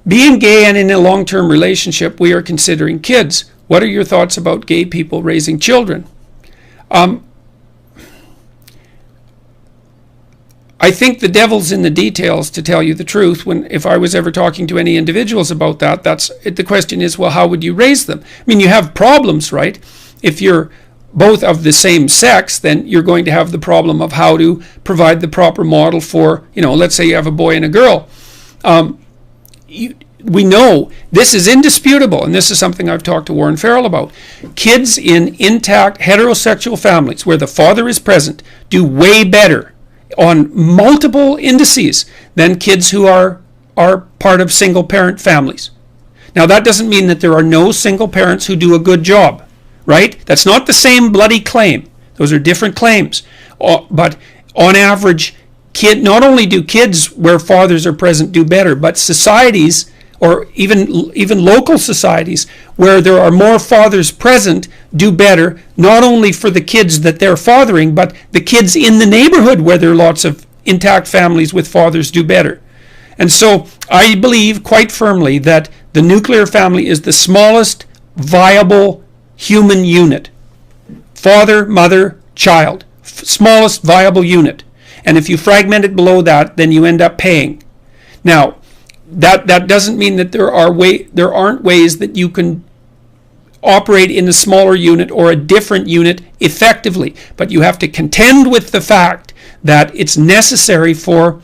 Being gay and in a long-term relationship, we are considering kids. What are your thoughts about gay people raising children? I think the devil's in the details, to tell you the truth. If I was ever talking to any individuals about that, the question is, well, how would you raise them? I mean, you have problems, right? If you're both of the same sex, then you're going to have the problem of how to provide the proper model for, let's say you have a boy and a girl. We know this is indisputable, and this is something I've talked to Warren Farrell about. Kids in intact heterosexual families where the father is present do way better on multiple indices than kids who are part of single parent families. Now, that doesn't mean that there are no single parents who do a good job, right? That's not the same bloody claim. Those are different claims. But on average, not only do kids where fathers are present do better, but societies, or even local societies where there are more fathers present, do better, not only for the kids that they're fathering, but the kids in the neighborhood where there are lots of intact families with fathers do better. And so I believe quite firmly that the nuclear family is the smallest viable human unit. Father, mother, child. Smallest viable unit. And if you fragment it below that, then you end up paying. Now, that doesn't mean that there aren't ways that you can operate in a smaller unit or a different unit effectively. But you have to contend with the fact that it's necessary for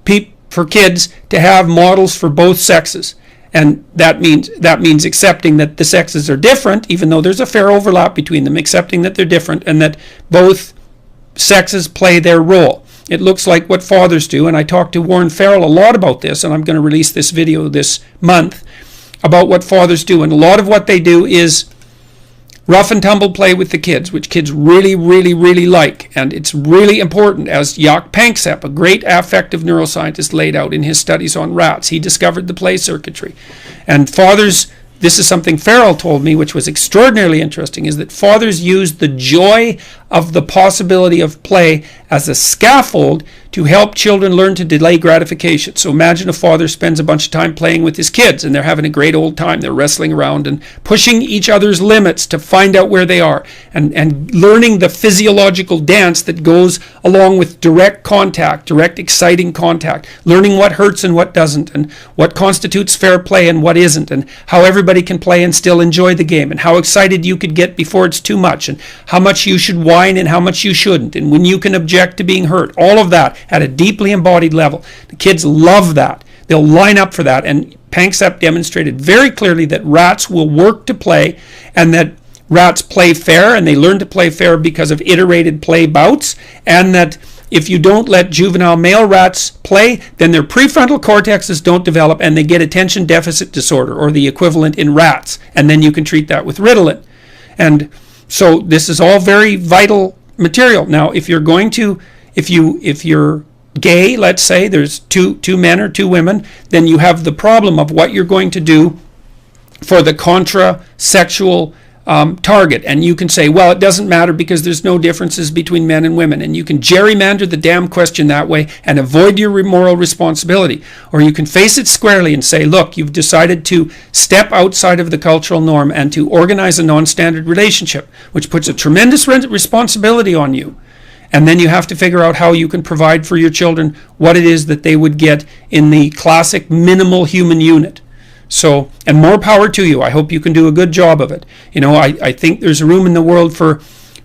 kids to have models for both sexes. And that means accepting that the sexes are different, even though there's a fair overlap between them, accepting that they're different and that both sexes play their role. It looks like what fathers do, and I talked to Warren Farrell a lot about this, and I'm going to release this video this month about what fathers do. And a lot of what they do is rough and tumble play with the kids, which kids really, really, really like. And it's really important, as Jaak Panksepp, a great affective neuroscientist, laid out in his studies on rats. He discovered the play circuitry. And fathers, this is something Farrell told me, which was extraordinarily interesting, is that fathers use the joy of the possibility of play as a scaffold to help children learn to delay gratification. So imagine a father spends a bunch of time playing with his kids and they're having a great old time. They're wrestling around and pushing each other's limits to find out where they are and learning the physiological dance that goes along with direct contact, direct exciting contact, learning what hurts and what doesn't, and what constitutes fair play and what isn't, and how everybody can play and still enjoy the game, and how excited you could get before it's too much, and how much you should whine and how much you shouldn't, and when you can object to being hurt. All of that at a deeply embodied level. The kids love that. They'll line up for that. And Panksepp demonstrated very clearly that rats will work to play, and that rats play fair, and they learn to play fair because of iterated play bouts, and that if you don't let juvenile male rats play, then their prefrontal cortexes don't develop and they get attention deficit disorder, or the equivalent in rats, and then you can treat that with Ritalin. And so this is all very vital material. Now, if you're going to, if you're gay, let's say there's two men or two women, then you have the problem of what you're going to do for the contra-sexual target. And you can say, well, it doesn't matter because there's no differences between men and women. And you can gerrymander the damn question that way and avoid your moral responsibility. Or you can face it squarely and say, look, you've decided to step outside of the cultural norm and to organize a non-standard relationship, which puts a tremendous responsibility on you. And then you have to figure out how you can provide for your children what it is that they would get in the classic minimal human unit. So, and more power to you. I hope you can do a good job of it. You know, I think there's room in the world for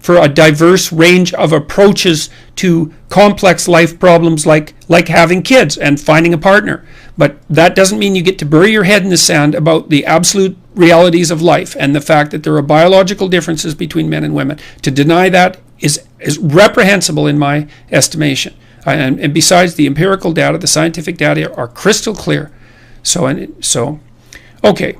a diverse range of approaches to complex life problems like having kids and finding a partner. But that doesn't mean you get to bury your head in the sand about the absolute realities of life and the fact that there are biological differences between men and women. To deny that is reprehensible in my estimation. And besides, the empirical data, the scientific data are crystal clear. So, okay.